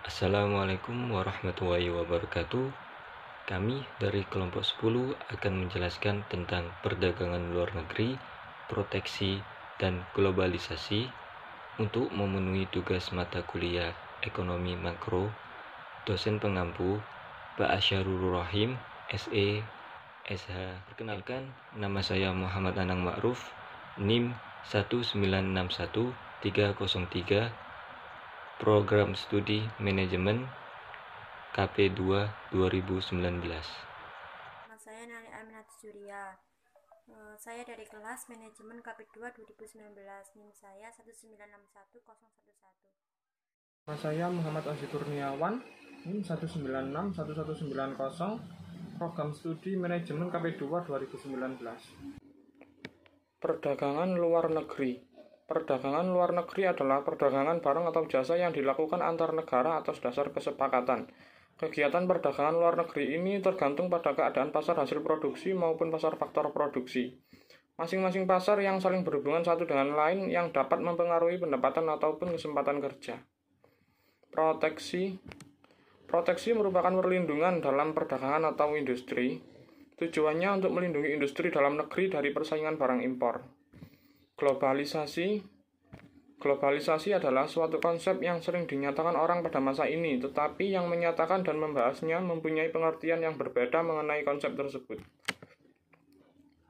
Assalamualaikum warahmatullahi wabarakatuh. Kami dari kelompok 10 akan menjelaskan tentang perdagangan luar negeri, proteksi, dan globalisasi untuk memenuhi tugas mata kuliah Ekonomi Makro. Dosen pengampu Pak Asyarul Rahim, SE, SH. Perkenalkan, nama saya Muhammad Anang Ma'ruf, NIM 1961303, Program Studi Manajemen KP2 2019. Nama saya Nani Aminat Surya. Saya dari kelas Manajemen KP2 2019. NIM saya 1961011. Nama saya Muhammad Aziz Kurniawan, NIM 1961190, Program Studi Manajemen KP2 2019. Perdagangan luar negeri. Perdagangan luar negeri adalah perdagangan barang atau jasa yang dilakukan antar negara atas dasar kesepakatan. Kegiatan perdagangan luar negeri ini tergantung pada keadaan pasar hasil produksi maupun pasar faktor produksi. Masing-masing pasar yang saling berhubungan satu dengan lain yang dapat mempengaruhi pendapatan ataupun kesempatan kerja. Proteksi merupakan perlindungan dalam perdagangan atau industri. Tujuannya untuk melindungi industri dalam negeri dari persaingan barang impor. Globalisasi adalah suatu konsep yang sering dinyatakan orang pada masa ini, tetapi yang menyatakan dan membahasnya mempunyai pengertian yang berbeda mengenai konsep tersebut.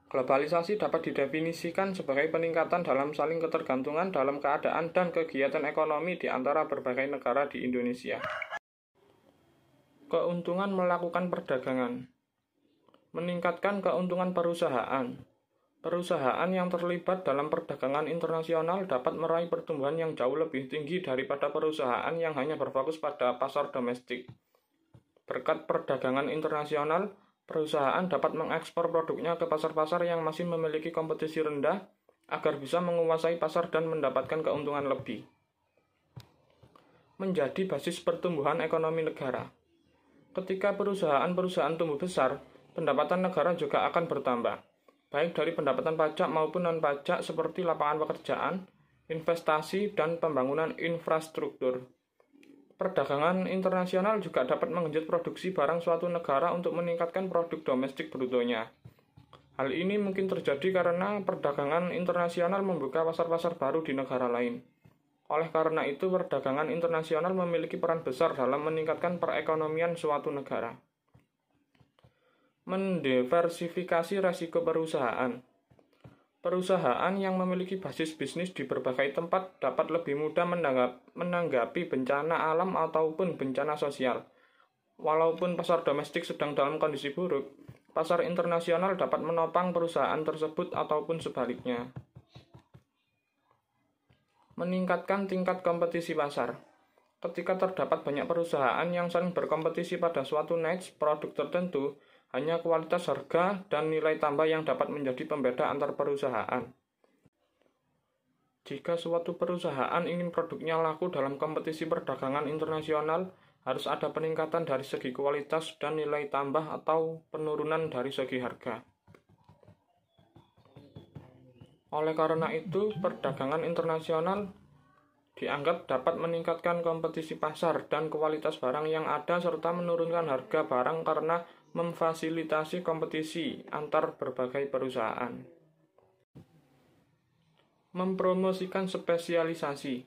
Globalisasi dapat didefinisikan sebagai peningkatan dalam saling ketergantungan dalam keadaan dan kegiatan ekonomi di antara berbagai negara di Indonesia. Keuntungan melakukan perdagangan. Meningkatkan keuntungan perusahaan. Perusahaan yang terlibat dalam perdagangan internasional dapat meraih pertumbuhan yang jauh lebih tinggi daripada perusahaan yang hanya berfokus pada pasar domestik. Berkat perdagangan internasional, perusahaan dapat mengekspor produknya ke pasar-pasar yang masih memiliki kompetisi rendah agar bisa menguasai pasar dan mendapatkan keuntungan lebih. Menjadi basis pertumbuhan ekonomi negara. Ketika perusahaan-perusahaan tumbuh besar, pendapatan negara juga akan bertambah, baik dari pendapatan pajak maupun non-pajak seperti lapangan pekerjaan, investasi, dan pembangunan infrastruktur. Perdagangan internasional juga dapat menggenjot produksi barang suatu negara untuk meningkatkan produk domestik brutonya. Hal ini mungkin terjadi karena perdagangan internasional membuka pasar-pasar baru di negara lain. Oleh karena itu, perdagangan internasional memiliki peran besar dalam meningkatkan perekonomian suatu negara. Mendiversifikasi risiko perusahaan. Perusahaan yang memiliki basis bisnis di berbagai tempat dapat lebih mudah menanggapi bencana alam ataupun bencana sosial. Walaupun pasar domestik sedang dalam kondisi buruk, pasar internasional dapat menopang perusahaan tersebut ataupun sebaliknya. Meningkatkan tingkat kompetisi pasar. Ketika terdapat banyak perusahaan yang saling berkompetisi pada suatu niche produk tertentu, hanya kualitas harga dan nilai tambah yang dapat menjadi pembeda antar perusahaan. Jika suatu perusahaan ingin produknya laku dalam kompetisi perdagangan internasional, harus ada peningkatan dari segi kualitas dan nilai tambah atau penurunan dari segi harga. Oleh karena itu, perdagangan internasional dianggap dapat meningkatkan kompetisi pasar dan kualitas barang yang ada serta menurunkan harga barang karena memfasilitasi kompetisi antar berbagai perusahaan. Mempromosikan spesialisasi.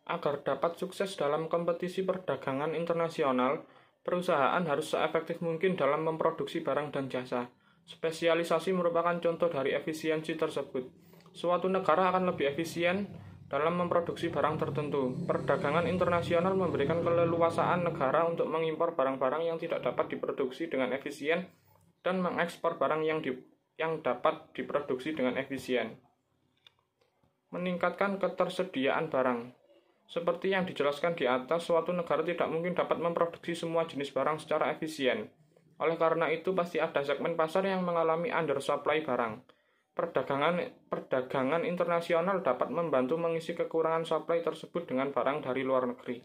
Agar dapat sukses dalam kompetisi perdagangan internasional, perusahaan harus seefektif mungkin dalam memproduksi barang dan jasa. Spesialisasi merupakan contoh dari efisiensi tersebut. Suatu negara akan lebih efisien dalam memproduksi barang tertentu. Perdagangan internasional memberikan keleluasaan negara untuk mengimpor barang-barang yang tidak dapat diproduksi dengan efisien dan mengekspor barang yang dapat diproduksi dengan efisien. Meningkatkan ketersediaan barang. Seperti yang dijelaskan di atas, suatu negara tidak mungkin dapat memproduksi semua jenis barang secara efisien. Oleh karena itu, pasti ada segmen pasar yang mengalami undersupply barang. Perdagangan internasional dapat membantu mengisi kekurangan supply tersebut dengan barang dari luar negeri.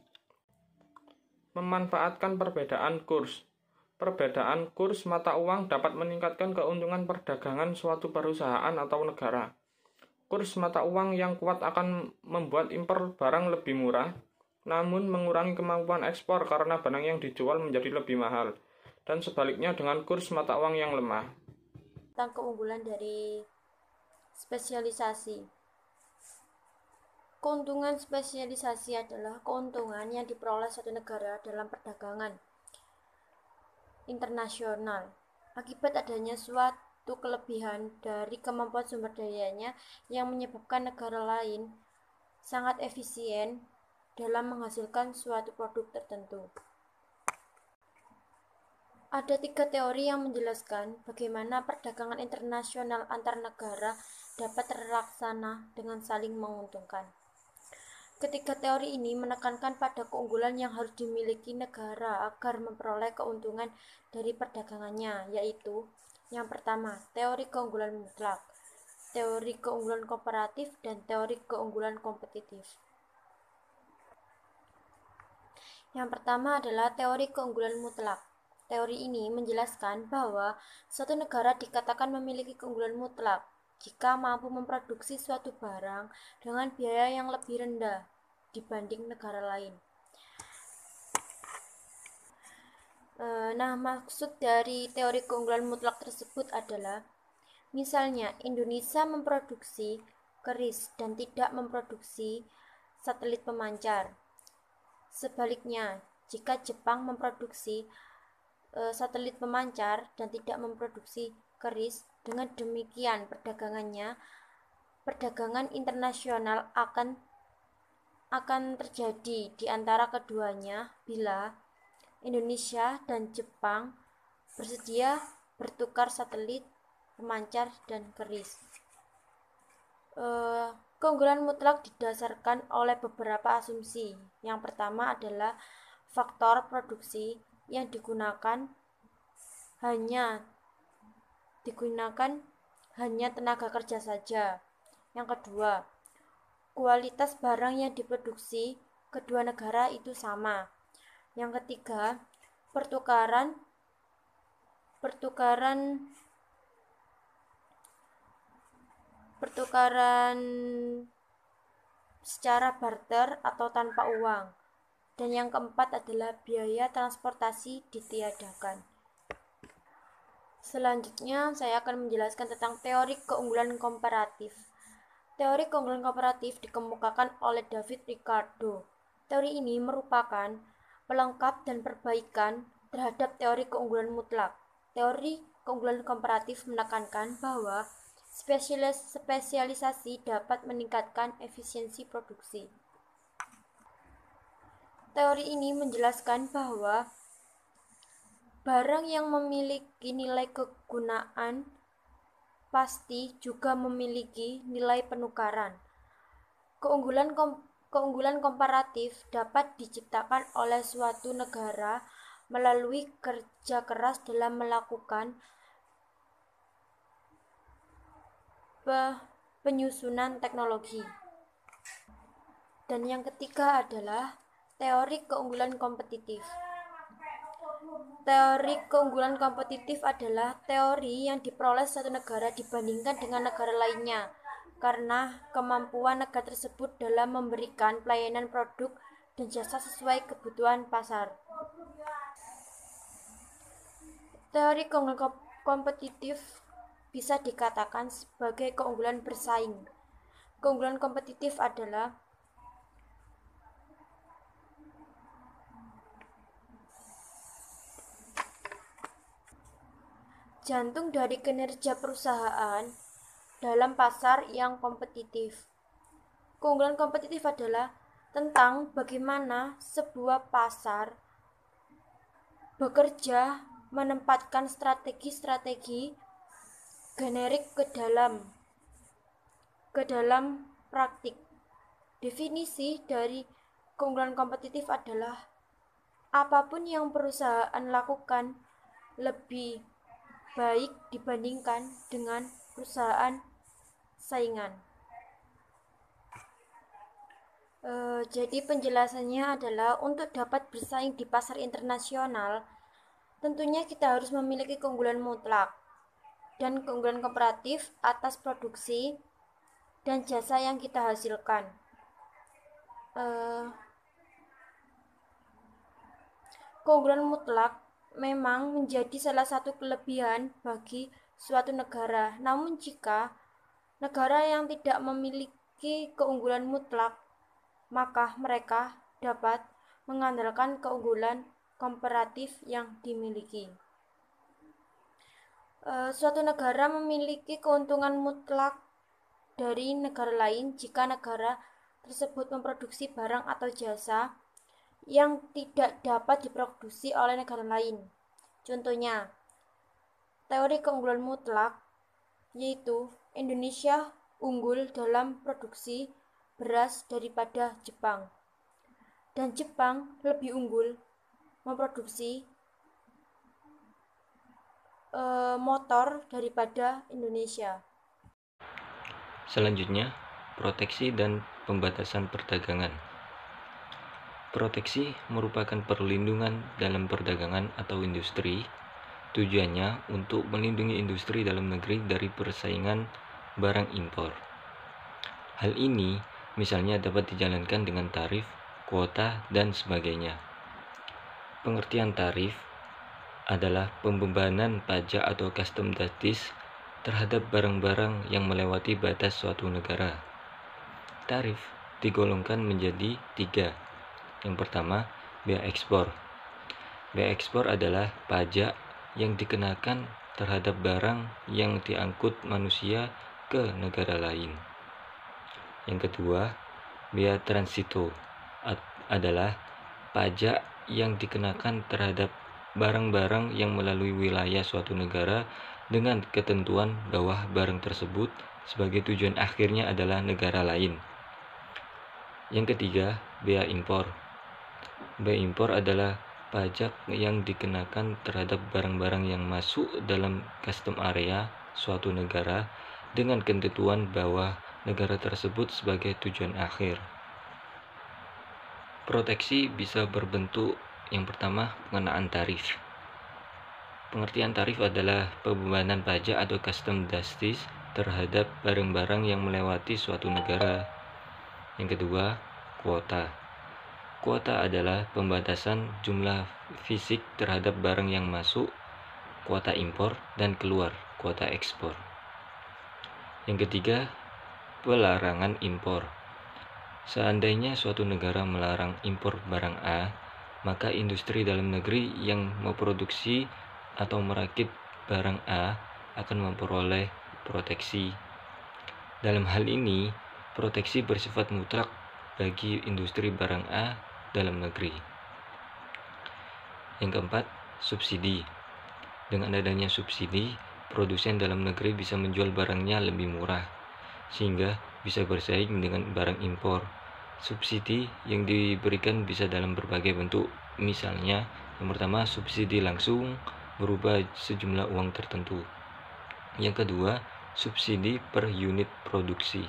Memanfaatkan perbedaan kurs. Perbedaan kurs mata uang dapat meningkatkan keuntungan perdagangan suatu perusahaan atau negara. Kurs mata uang yang kuat akan membuat impor barang lebih murah, namun mengurangi kemampuan ekspor karena barang yang dijual menjadi lebih mahal, dan sebaliknya dengan kurs mata uang yang lemah. Tentang keunggulan dari spesialisasi. Keuntungan spesialisasi adalah keuntungan yang diperoleh suatu negara dalam perdagangan internasional akibat adanya suatu kelebihan dari kemampuan sumber dayanya yang menyebabkan negara lain sangat efisien dalam menghasilkan suatu produk tertentu. Ada 3 teori yang menjelaskan bagaimana perdagangan internasional antar negara dapat terlaksana dengan saling menguntungkan. Ketiga teori ini menekankan pada keunggulan yang harus dimiliki negara agar memperoleh keuntungan dari perdagangannya, yaitu yang pertama, teori keunggulan mutlak, teori keunggulan komparatif, dan teori keunggulan kompetitif. Yang pertama adalah teori keunggulan mutlak. Teori ini menjelaskan bahwa suatu negara dikatakan memiliki keunggulan mutlak jika mampu memproduksi suatu barang dengan biaya yang lebih rendah dibanding negara lain. Nah, maksud dari teori keunggulan mutlak tersebut adalah, misalnya Indonesia memproduksi keris dan tidak memproduksi satelit pemancar. Sebaliknya, jika Jepang memproduksi satelit pemancar dan tidak memproduksi keris, dengan demikian perdagangan internasional akan terjadi di antara keduanya bila Indonesia dan Jepang bersedia bertukar satelit pemancar dan keris. Keunggulan mutlak didasarkan oleh beberapa asumsi. Yang pertama adalah faktor produksi yang digunakan hanya tenaga kerja saja. Yang kedua, kualitas barang yang diproduksi kedua negara itu sama. Yang ketiga, pertukaran secara barter atau tanpa uang. Dan yang keempat adalah biaya transportasi ditiadakan. Selanjutnya, saya akan menjelaskan tentang teori keunggulan komparatif. Teori keunggulan komparatif dikemukakan oleh David Ricardo. Teori ini merupakan pelengkap dan perbaikan terhadap teori keunggulan mutlak. Teori keunggulan komparatif menekankan bahwa spesialisasi dapat meningkatkan efisiensi produksi. Teori ini menjelaskan bahwa barang yang memiliki nilai kegunaan pasti juga memiliki nilai penukaran. Keunggulan komparatif dapat diciptakan oleh suatu negara melalui kerja keras dalam melakukan penyusunan teknologi. Dan yang ketiga adalah teori keunggulan kompetitif. Teori keunggulan kompetitif adalah teori yang diperoleh suatu negara dibandingkan dengan negara lainnya karena kemampuan negara tersebut dalam memberikan pelayanan produk dan jasa sesuai kebutuhan pasar. Teori keunggulan kompetitif bisa dikatakan sebagai keunggulan bersaing. Keunggulan kompetitif adalah jantung dari kinerja perusahaan dalam pasar yang kompetitif. Keunggulan kompetitif adalah tentang bagaimana sebuah pasar bekerja menempatkan strategi-strategi generik ke dalam praktik. Definisi dari keunggulan kompetitif adalah apapun yang perusahaan lakukan lebih baik dibandingkan dengan perusahaan saingan. Jadi penjelasannya adalah untuk dapat bersaing di pasar internasional, tentunya kita harus memiliki keunggulan mutlak dan keunggulan komparatif atas produksi dan jasa yang kita hasilkan. Keunggulan mutlak memang menjadi salah satu kelebihan bagi suatu negara. Namun jika negara yang tidak memiliki keunggulan mutlak, maka mereka dapat mengandalkan keunggulan komparatif yang dimiliki. Suatu negara memiliki keuntungan mutlak dari negara lain jika negara tersebut memproduksi barang atau jasa yang tidak dapat diproduksi oleh negara lain. Contohnya, teori keunggulan mutlak yaitu Indonesia unggul dalam produksi beras daripada Jepang, dan Jepang lebih unggul memproduksi motor daripada Indonesia. Selanjutnya, proteksi dan pembatasan perdagangan. Proteksi merupakan perlindungan dalam perdagangan atau industri. Tujuannya untuk melindungi industri dalam negeri dari persaingan barang impor. Hal ini misalnya dapat dijalankan dengan tarif, kuota, dan sebagainya. Pengertian tarif adalah pembebanan pajak atau custom duties terhadap barang-barang yang melewati batas suatu negara. Tarif digolongkan menjadi 3. Yang pertama, bea ekspor. Bea ekspor adalah pajak yang dikenakan terhadap barang yang diangkut manusia ke negara lain. Yang kedua, bea transito adalah pajak yang dikenakan terhadap barang-barang yang melalui wilayah suatu negara dengan ketentuan bahwa barang tersebut sebagai tujuan akhirnya adalah negara lain. Yang ketiga, bea impor. Bea impor adalah pajak yang dikenakan terhadap barang-barang yang masuk dalam custom area suatu negara dengan ketentuan bahwa negara tersebut sebagai tujuan akhir. Proteksi bisa berbentuk yang pertama, pengenaan tarif. Pengertian tarif adalah pembebanan pajak atau custom duties terhadap barang-barang yang melewati suatu negara. Yang kedua, kuota. Kuota adalah pembatasan jumlah fisik terhadap barang yang masuk, kuota impor, dan keluar, kuota ekspor. Yang ketiga, pelarangan impor. Seandainya suatu negara melarang impor barang A, maka industri dalam negeri yang memproduksi atau merakit barang A akan memperoleh proteksi. Dalam hal ini, proteksi bersifat mutlak bagi industri barang A dalam negeri. Yang keempat, subsidi. Dengan adanya subsidi, produsen dalam negeri bisa menjual barangnya lebih murah, sehingga bisa bersaing dengan barang impor. Subsidi yang diberikan bisa dalam berbagai bentuk. Misalnya, yang pertama, subsidi langsung berupa sejumlah uang tertentu. Yang kedua, subsidi per unit produksi.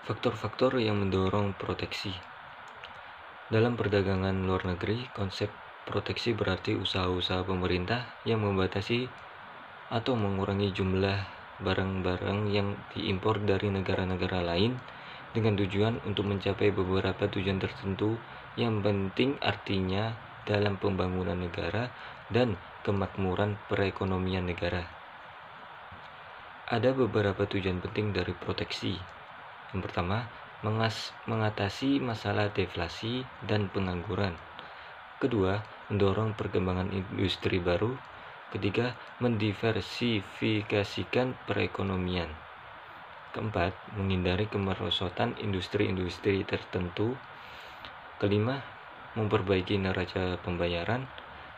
Faktor-faktor yang mendorong proteksi. Dalam perdagangan luar negeri, konsep proteksi berarti usaha-usaha pemerintah yang membatasi atau mengurangi jumlah barang-barang yang diimpor dari negara-negara lain dengan tujuan untuk mencapai beberapa tujuan tertentu yang penting, artinya dalam pembangunan negara dan kemakmuran perekonomian negara. Ada beberapa tujuan penting dari proteksi. Yang pertama, mengatasi masalah deflasi dan pengangguran. Kedua, mendorong perkembangan industri baru. Ketiga, mendiversifikasikan perekonomian. Keempat, menghindari kemerosotan industri-industri tertentu. Kelima, memperbaiki neraca pembayaran.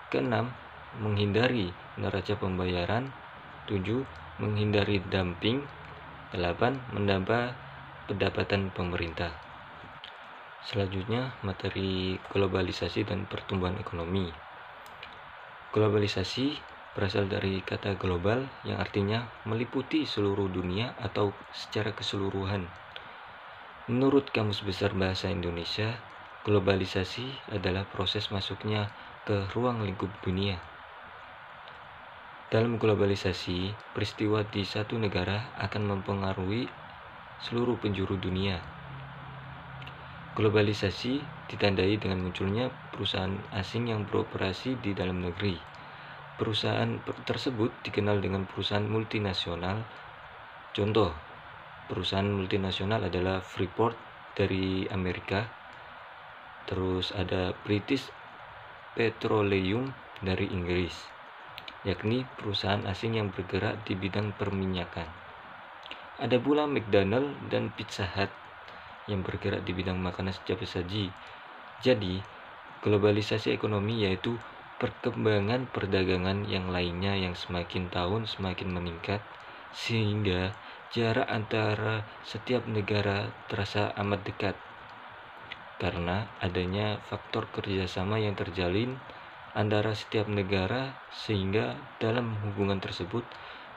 Keenam, menghindari neraca pembayaran. 7, menghindari dumping. 8, menambah pendapatan pemerintah. Selanjutnya, materi globalisasi dan pertumbuhan ekonomi. Globalisasi berasal dari kata global yang artinya meliputi seluruh dunia atau secara keseluruhan. Menurut Kamus Besar Bahasa Indonesia, globalisasi adalah proses masuknya ke ruang lingkup dunia. Dalam globalisasi, peristiwa di satu negara akan mempengaruhi seluruh penjuru dunia. Globalisasi ditandai dengan munculnya perusahaan asing yang beroperasi di dalam negeri. Perusahaan tersebut dikenal dengan perusahaan multinasional. Contoh, perusahaan multinasional adalah Freeport dari Amerika, terus ada British Petroleum dari Inggris, yakni perusahaan asing yang bergerak di bidang perminyakan. Ada pula McDonald dan Pizza Hut yang bergerak di bidang makanan cepat saji. Jadi, globalisasi ekonomi yaitu perkembangan perdagangan yang lainnya yang semakin tahun semakin meningkat, sehingga jarak antara setiap negara terasa amat dekat karena adanya faktor kerjasama yang terjalin antara setiap negara, sehingga dalam hubungan tersebut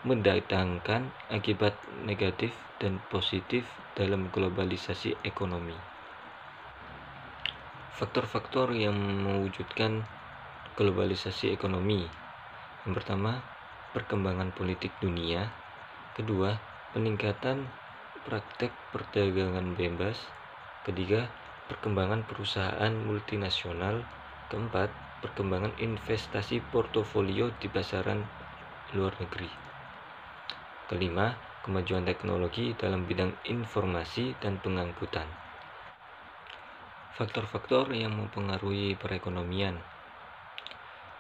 mendatangkan akibat negatif dan positif dalam globalisasi ekonomi. Faktor-faktor yang mewujudkan globalisasi ekonomi. Yang pertama, perkembangan politik dunia. Kedua, peningkatan praktek perdagangan bebas. Ketiga, perkembangan perusahaan multinasional. Keempat, perkembangan investasi portofolio di pasaran luar negeri. Kelima, kemajuan teknologi dalam bidang informasi dan pengangkutan. Faktor-faktor yang mempengaruhi perekonomian.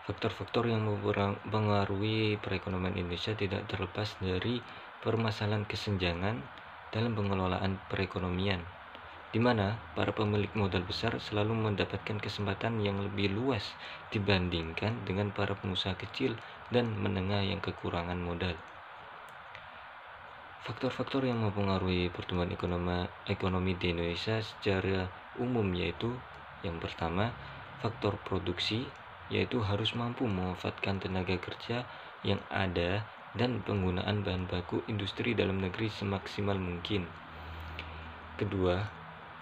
Faktor-faktor yang mempengaruhi perekonomian Indonesia tidak terlepas dari permasalahan kesenjangan dalam pengelolaan perekonomian, di mana para pemilik modal besar selalu mendapatkan kesempatan yang lebih luas dibandingkan dengan para pengusaha kecil dan menengah yang kekurangan modal. Faktor-faktor yang mempengaruhi pertumbuhan ekonomi di Indonesia secara umum yaitu yang pertama, faktor produksi, yaitu harus mampu memanfaatkan tenaga kerja yang ada dan penggunaan bahan baku industri dalam negeri semaksimal mungkin. Kedua,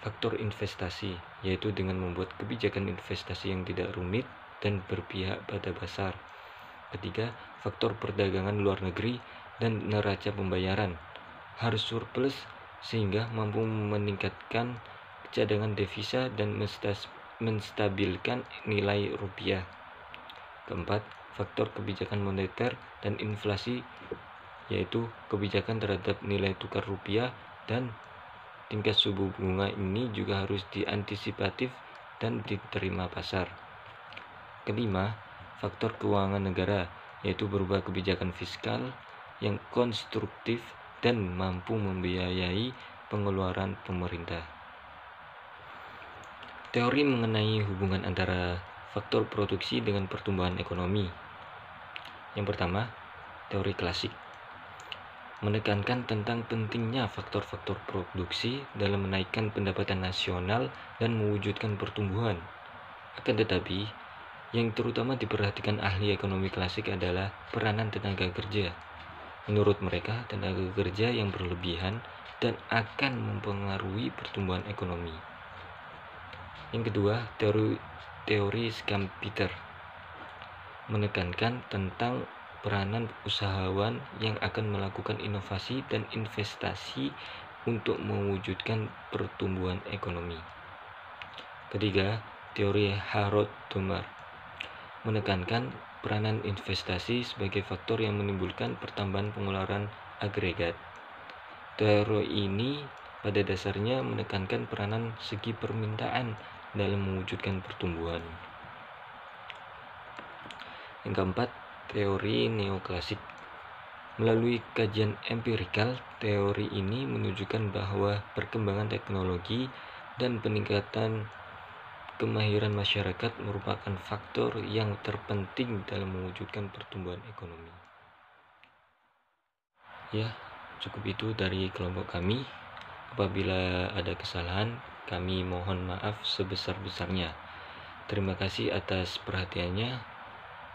faktor investasi, yaitu dengan membuat kebijakan investasi yang tidak rumit dan berpihak pada pasar. Ketiga, faktor perdagangan luar negeri dan neraca pembayaran harus surplus sehingga mampu meningkatkan cadangan devisa dan menstabilkan nilai rupiah. Keempat, faktor kebijakan moneter dan inflasi, yaitu kebijakan terhadap nilai tukar rupiah dan tingkat suku bunga ini juga harus diantisipatif dan diterima pasar. Kelima, faktor keuangan negara, yaitu berupa kebijakan fiskal yang konstruktif dan mampu membiayai pengeluaran pemerintah. Teori mengenai hubungan antara faktor produksi dengan pertumbuhan ekonomi. Yang pertama, teori klasik menekankan tentang pentingnya faktor-faktor produksi dalam menaikkan pendapatan nasional dan mewujudkan pertumbuhan. Akan tetapi, yang terutama diperhatikan ahli ekonomi klasik adalah peranan tenaga kerja. Menurut mereka, tenaga kerja yang berlebihan dan akan mempengaruhi pertumbuhan ekonomi. Yang kedua, teori Schumpeter menekankan tentang peranan usahawan yang akan melakukan inovasi dan investasi untuk mewujudkan pertumbuhan ekonomi. Ketiga, teori Harold Domar menekankan peranan investasi sebagai faktor yang menimbulkan pertambahan pengeluaran agregat. Teori ini pada dasarnya menekankan peranan segi permintaan dalam mewujudkan pertumbuhan. Yang keempat, teori neoklasik. Melalui kajian empirikal, teori ini menunjukkan bahwa perkembangan teknologi dan peningkatan kemahiran masyarakat merupakan faktor yang terpenting dalam mewujudkan pertumbuhan ekonomi. Ya, cukup itu dari kelompok kami. Apabila ada kesalahan, kami mohon maaf sebesar-besarnya. Terima kasih atas perhatiannya.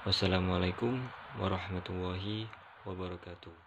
Wassalamualaikum warahmatullahi wabarakatuh.